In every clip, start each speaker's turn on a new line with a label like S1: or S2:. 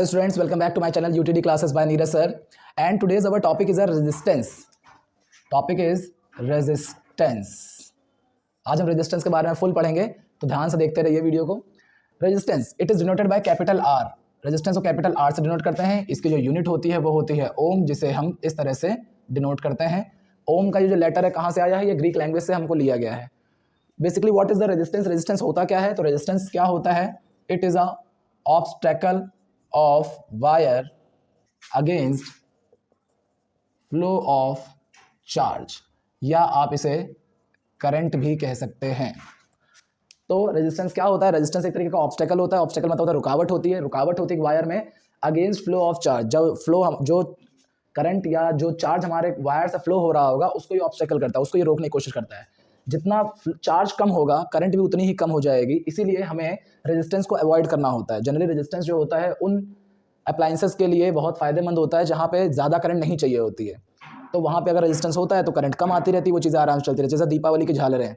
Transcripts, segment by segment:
S1: Hello students, welcome back to my channel UTD classes by Neeraj sir. And today's our topic is a resistance. Topic is resistance. आज हम resistance के बारे में full पढ़ेंगे, तो ध्यान से देखते रहिए वीडियो को। Resistance it is denoted by capital R. Resistance को कैपिटल आर से डिनोट करते हैं। इसकी जो यूनिट होती है वो होती है ओम, जिसे हम इस तरह से डिनोट करते हैं। ओम का ये जो लेटर है कहाँ से आया है? ये ग्रीक लैंग्वेज से हमको लिया गया है। Basically what is the resistance? Resistance होता क्या है? तो रेजिस्टेंस क्या होता है? It is a obstacle of wire against flow of charge, या आप इसे करंट भी कह सकते हैं। तो रेजिस्टेंस क्या होता है? रेजिस्टेंस एक तरीके का ऑब्स्टेकल होता है। ऑब्स्टेकल मतलब होता है रुकावट होती है। रुकावट होती है वायर में अगेंस्ट फ्लो ऑफ चार्ज। जो करंट या जो चार्ज हमारे वायर से फ्लो हो रहा होगा उसको ये ऑब्स्टेकल करता है, उसको ये रोकने की कोशिश करता है। जितना चार्ज कम होगा करंट भी उतनी ही कम हो जाएगी। इसीलिए हमें रेजिस्टेंस को अवॉइड करना होता है। जनरली रेजिस्टेंस जो होता है उन अप्लायंसेस के लिए बहुत फ़ायदेमंद होता है जहाँ पे ज़्यादा करंट नहीं चाहिए होती है। तो वहाँ पे अगर रेजिस्टेंस होता है तो करंट कम आती रहती है, वो चीज़ें आराम से चलती रहती है, जैसे दीपावली की झालरें हैं।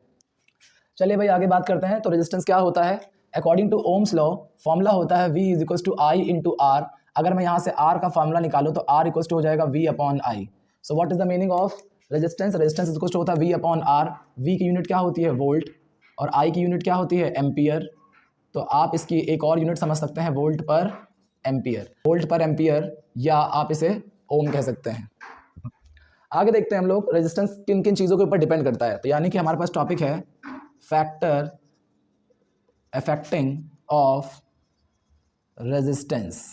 S1: चलिए भाई आगे बात करते हैं। तो रेजिस्टेंस क्या होता है? According to Ohm's law formula होता है V is equals to I into R। अगर मैं यहाँ से R का फॉर्मूला निकालूँ तो R इक्वल्स टू हो जाएगा V upon I। So what is the meaning of resistance? Resistance equals to होता है V अपॉन R। V की यूनिट क्या होती है? वोल्ट। और I की यूनिट क्या होती है? एम्पियर। तो आप इसकी एक और यूनिट समझ सकते हैं, वोल्ट पर एम्पियर। वोल्ट पर एम्पियर, या आप इसे ओम कह सकते हैं। आगे देखते हैं हम लोग रेजिस्टेंस किन किन चीज़ों के ऊपर डिपेंड करता है। तो यानी कि हमारे पास टॉपिक है factor affecting of resistance.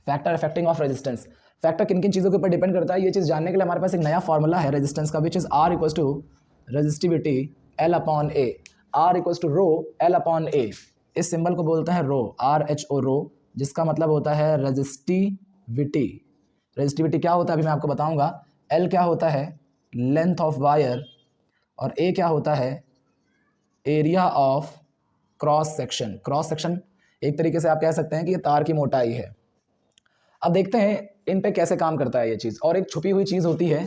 S1: Factor affecting of resistance, factor किन किन चीज़ों के ऊपर डिपेंड करता है, ये चीज़ जानने के लिए हमारे पास एक नया फॉर्मूला है रेजिस्टेंस का, which is R equals to resistivity L upon A। R equals to rho L upon A। इस सिंबल को बोलते हैं रो, RHO रो, जिसका मतलब होता है रेजिस्टिविटी। रेजिस्टिविटी क्या होता है अभी मैं आपको बताऊंगा। L क्या होता है? Length of wire. और A क्या होता है? Area of cross section. Cross section एक तरीके से आप कह सकते हैं कि ये तार की मोटाई है। अब देखते हैं इन पे कैसे काम करता है ये चीज़। और एक छुपी हुई चीज़ होती है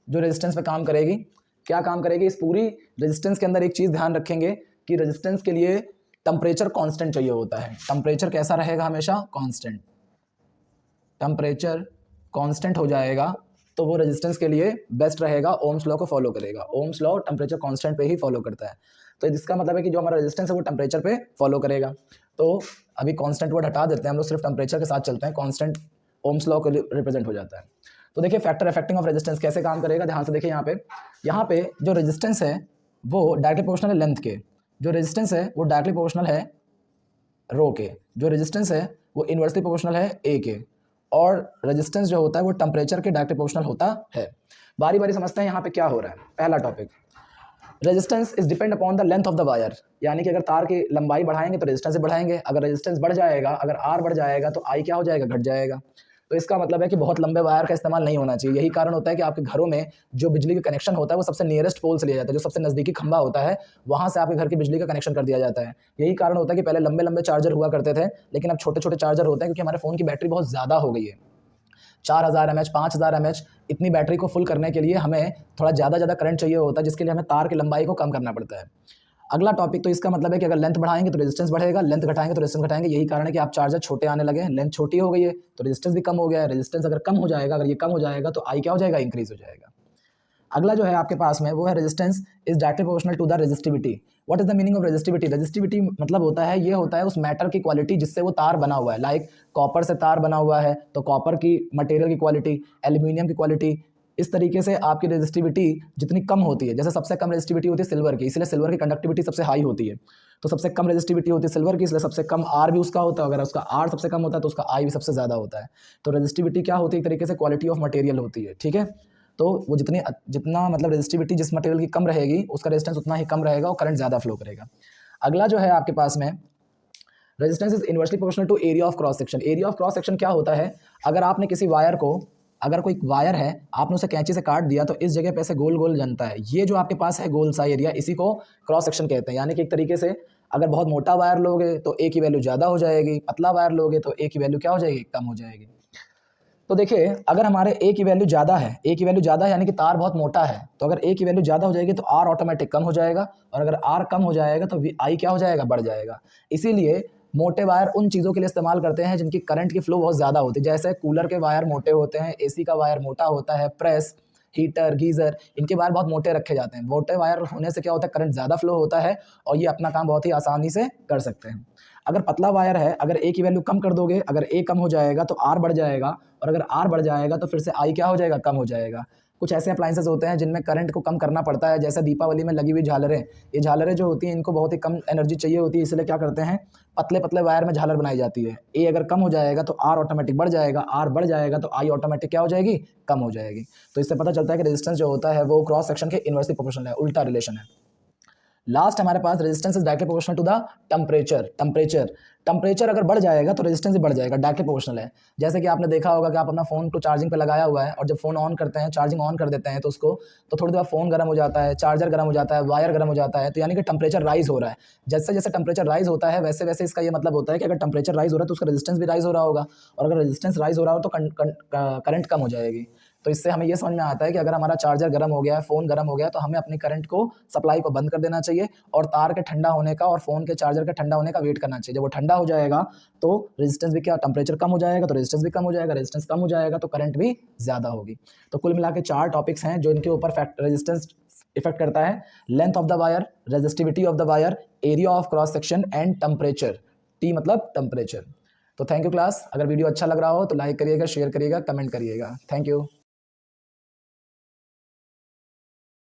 S1: जो रेजिस्टेंस पे काम करेगी। क्या काम करेगी? इस पूरी रेजिस्टेंस के अंदर एक चीज़ ध्यान रखेंगे कि रेजिस्टेंस के लिए टेम्परेचर कांस्टेंट चाहिए होता है। टेम्परेचर कैसा रहेगा? हमेशा कांस्टेंट। टेम्परेचर कांस्टेंट हो जाएगा तो वो रेजिस्टेंस के लिए बेस्ट रहेगा, ओम्स लॉ को फॉलो करेगा। ओम्स लॉ टेम्परेचर कांस्टेंट पे ही फॉलो करता है। तो इसका मतलब है कि जो हमारा रेजिस्टेंस है वो टेम्परेचर पे फॉलो करेगा। तो अभी कांस्टेंट वर्ड हटा देते हैं, हम लोग सिर्फ टेम्परेचर के साथ चलते हैं। कांस्टेंट ओम्स लॉ को रिप्रेजेंट हो जाता है। तो देखिए फैक्टर अफेक्टिंग ऑफ रेजिस्टेंस कैसे काम करेगा, ध्यान से देखिए। यहाँ पे जो रेजिस्टेंस है वो डायरेक्टली प्रोपोर्शनल है लेंथ के। जो रेजिस्टेंस है वो डायरेक्टली प्रोपोर्शनल है रो के। जो रेजिस्टेंस है वो इन्वर्सली प्रोपोर्शनल है ए के। और रेजिस्टेंस जो होता है वो टेम्परेचर के डायरेक्टली प्रोपोर्शनल होता है। बारी बारी समझते हैं यहाँ पे क्या हो रहा है। पहला topic, resistance is depend upon the length of the wire. यानी कि अगर तार की लंबाई बढ़ाएंगे तो रेजिस्टेंस बढ़ाएंगे। अगर रेजिस्टेंस बढ़ जाएगा, अगर आर बढ़ जाएगा तो आई क्या हो जाएगा? घट जाएगा। तो इसका मतलब है कि बहुत लंबे वायर का इस्तेमाल नहीं होना चाहिए। यही कारण होता है कि आपके घरों में जो बिजली का कनेक्शन होता है वो सबसे नियरेस्ट पोल से लिया जाता है। जो सबसे नज़दीकी खंभा होता है वहाँ से आपके घर की बिजली का कनेक्शन कर दिया जाता है। यही कारण होता है कि पहले लंबे लंबे चार्जर हुआ करते थे, लेकिन अब छोटे छोटे चार्जर होते हैं, क्योंकि हमारे फ़ोन की बैटरी बहुत ज़्यादा हो गई है। 4000 mAh 5000 mAh इतनी बैटरी को फुल करने के लिए हमें थोड़ा ज़्यादा करंट चाहिए होता है, जिसके लिए हमें तार की लंबाई को कम करना पड़ता है। अगला टॉपिक, तो इसका मतलब है कि अगर लेंथ बढ़ाएंगे तो रेजिस्टेंस बढ़ेगा, लेंथ घटाएंगे तो रेजिस्टेंस घटाएंगे। यही कारण है कि आप चार्जर छोटे आने लगे हैं। लेंथ छोटी हो गई है तो रेजिस्टेंस भी कम हो गया है। रेजिस्टेंस अगर कम हो जाएगा, अगर ये कम हो जाएगा तो आई क्या हो जाएगा? इंक्रीज हो जाएगा। अगला जो है आपके पास में वो है resistance is directly proportional to the resistivity. What is the meaning of resistivity? Resistivity मतलब होता है, ये होता है उस मैटर की क्वालिटी जिससे वो तार बना हुआ है। लाइक कॉपर से तार बना हुआ है तो कॉपर की मटेरियल की क्वालिटी, एल्यूमिनियम की क्वालिटी। इस तरीके से आपकी रेजिस्टिविटी जितनी कम होती है, जैसे सबसे कम रेजिस्टिविटी होती है सिल्वर की, इसलिए सिल्वर की कंडक्टिविटी सबसे हाई होती है। तो सबसे कम रेजिस्टिविटी होती है सिल्वर की, इसलिए सबसे कम आर भी उसका होता है। अगर उसका आर सबसे कम होता है तो उसका आई भी सबसे ज़्यादा होता है। तो रेजिस्टिविटी क्या होती है? एक तरीके से क्वालिटी ऑफ मटेरियल होती है। ठीक है, तो वो जितना मतलब रेजिस्टिविटी जिस मटेरियल की कम रहेगी उसका रेजिस्टेंस उतना ही कम रहेगा और करंट ज़्यादा फ्लो करेगा। अगला जो है आपके पास में, resistance is inversely proportional to area of cross section. Area of cross section क्या होता है? अगर आपने किसी वायर को, अगर कोई वायर है आपने उसे कैंची से काट दिया तो इस जगह पे ऐसे गोल गोल जनता है। ये जो आपके पास है गोल सा एरिया, इसी को क्रॉस सेक्शन कहते हैं। यानी कि एक तरीके से अगर बहुत मोटा वायर लोगे तो ए की वैल्यू ज़्यादा हो जाएगी, पतला वायर लोगे तो ए की वैल्यू क्या हो जाएगी? कम हो जाएगी। तो देखिए अगर हमारे ए की वैल्यू ज़्यादा है, ए की वैल्यू ज़्यादा है यानी कि तार बहुत मोटा है, तो अगर ए की वैल्यू ज़्यादा हो जाएगी तो आर ऑटोमेटिक कम हो जाएगा, और अगर आर कम हो जाएगा तो आई क्या हो जाएगा? बढ़ जाएगा। इसीलिए मोटे वायर उन चीज़ों के लिए इस्तेमाल करते हैं जिनकी करंट की फ्लो बहुत ज़्यादा होती है, जैसे कूलर के वायर मोटे होते हैं, एसी का वायर मोटा होता है, प्रेस, हीटर, गीज़र, इनके वायर बहुत मोटे रखे जाते हैं। मोटे वायर होने से क्या होता है, करंट ज़्यादा फ्लो होता है और ये अपना काम बहुत ही आसानी से कर सकते हैं। अगर पतला वायर है, अगर ए की वैल्यू कम कर दोगे, अगर ए कम हो जाएगा तो आर बढ़ जाएगा, और अगर आर बढ़ जाएगा तो फिर से आई क्या हो जाएगा, कम हो जाएगा। कुछ ऐसे अप्लायंसेस होते हैं जिनमें करंट को कम करना पड़ता है, जैसे दीपावली में लगी हुई झालरें। ये झालरें जो होती हैं इनको बहुत ही कम एनर्जी चाहिए होती है, इसलिए क्या करते हैं, पतले पतले वायर में झालर बनाई जाती है। ए अगर कम हो जाएगा तो आर ऑटोमेटिक बढ़ जाएगा, आर बढ़ जाएगा तो आई ऑटोमेटिक क्या हो जाएगी, कम हो जाएगी। तो इससे पता चलता है कि रेजिस्टेंस जो होता है वो क्रॉस सेक्शन के इनवर्सली प्रोपोर्शनल है, उल्टा रिलेशन है। लास्ट हमारे पास resistance is directly proportional to the temperature. Temperature अगर बढ़ जाएगा तो रेजिस्टेंस भी बढ़ जाएगा, डायरेक्टली प्रोपोर्शनल है। जैसे कि आपने देखा होगा कि आप अपना फोन को चार्जिंग पे लगाया हुआ है और जब फोन ऑन करते हैं, चार्जिंग ऑन कर देते हैं तो उसको, तो थोड़ी देर बाद फोन गर्म हो जाता है, चार्जर गर्म हो जाता है, वायर गर्म हो जाता है, तो यानी कि टेम्परेचर राइज हो रहा है। जैसे जैसे टेम्परेचर राइज होता है वैसे वैसे इसका ये मतलब होता है कि अगर टेम्परेचर राइज हो रहा है तो उसका रेजिस्टेंस भी राइज हो रहा होगा, और अगर रेजिस्टेंस राइज हो रहा हो तो करंट कम हो जाएगी। तो इससे हमें ये समझ में आता है कि अगर हमारा चार्जर गर्म हो गया है, फ़ोन गर्म हो गया, तो हमें अपनी करंट को, सप्लाई को बंद कर देना चाहिए और तार के ठंडा होने का और फ़ोन के चार्जर के ठंडा होने का वेट करना चाहिए। जब वो ठंडा हो जाएगा तो रेजिस्टेंस भी क्या, टेम्परेचर कम हो जाएगा तो रेजिस्टेंस भी कम हो जाएगा, रेजिस्टेंस कम हो जाएगा तो करंट भी ज़्यादा होगी। तो कुल मिला के 4 टॉपिक्स हैं जो इनके ऊपर रेजिस्टेंस इफेक्ट करता है। Length of the wire, resistivity of the wire, area of cross section and temperature. T मतलब टेम्परेचर। तो थैंक यू क्लास। अगर वीडियो अच्छा लग रहा हो तो लाइक करिएगा, शेयर करिएगा, कमेंट करिएगा। Thank you.